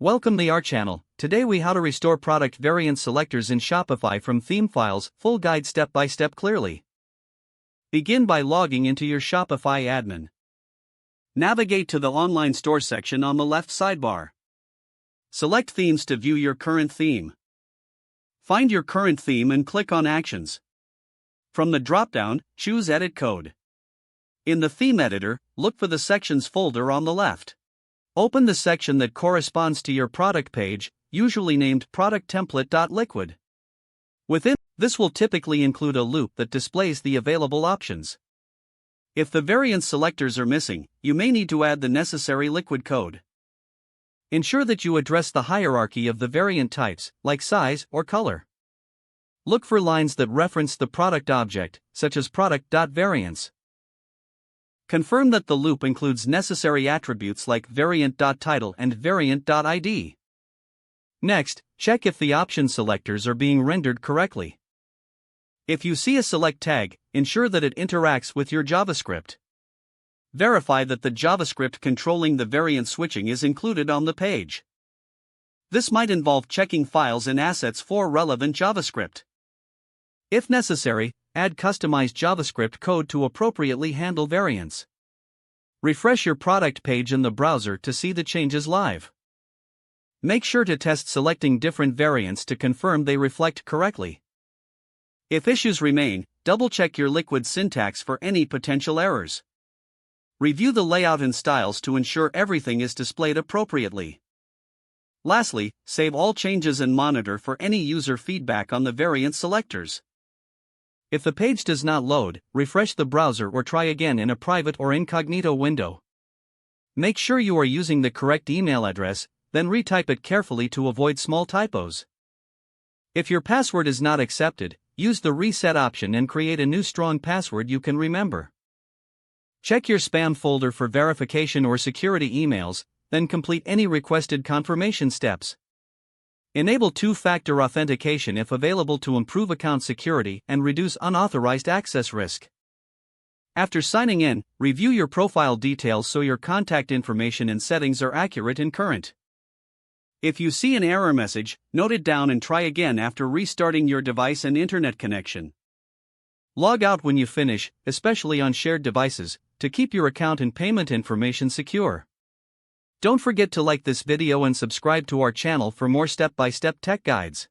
Welcome to our channel. Today we how to restore product variant selectors in Shopify from theme files, full guide step by step clearly. Begin by logging into your Shopify admin. Navigate to the online store section on the left sidebar. Select themes to view your current theme. Find your current theme and click on Actions. From the drop-down, choose Edit Code. In the theme editor, look for the Sections folder on the left. Open the section that corresponds to your product page, usually named product-template.liquid. Within this will typically include a loop that displays the available options. If the variant selectors are missing, you may need to add the necessary liquid code. Ensure that you address the hierarchy of the variant types, like size or color. Look for lines that reference the product object, such as product.variants. Confirm that the loop includes necessary attributes like variant.title and variant.id. Next, check if the option selectors are being rendered correctly. If you see a select tag, ensure that it interacts with your JavaScript. Verify that the JavaScript controlling the variant switching is included on the page. This might involve checking files and assets for relevant JavaScript. If necessary, add customized JavaScript code to appropriately handle variants. Refresh your product page in the browser to see the changes live. Make sure to test selecting different variants to confirm they reflect correctly. If issues remain, double-check your liquid syntax for any potential errors. Review the layout and styles to ensure everything is displayed appropriately. Lastly, save all changes and monitor for any user feedback on the variant selectors. If the page does not load, refresh the browser or try again in a private or incognito window. Make sure you are using the correct email address, then retype it carefully to avoid small typos. If your password is not accepted, use the reset option and create a new strong password you can remember. Check your spam folder for verification or security emails, then complete any requested confirmation steps. Enable two-factor authentication if available to improve account security and reduce unauthorized access risk. After signing in, review your profile details so your contact information and settings are accurate and current. If you see an error message, note it down and try again after restarting your device and internet connection. Log out when you finish, especially on shared devices, to keep your account and payment information secure. Don't forget to like this video and subscribe to our channel for more step-by-step tech guides.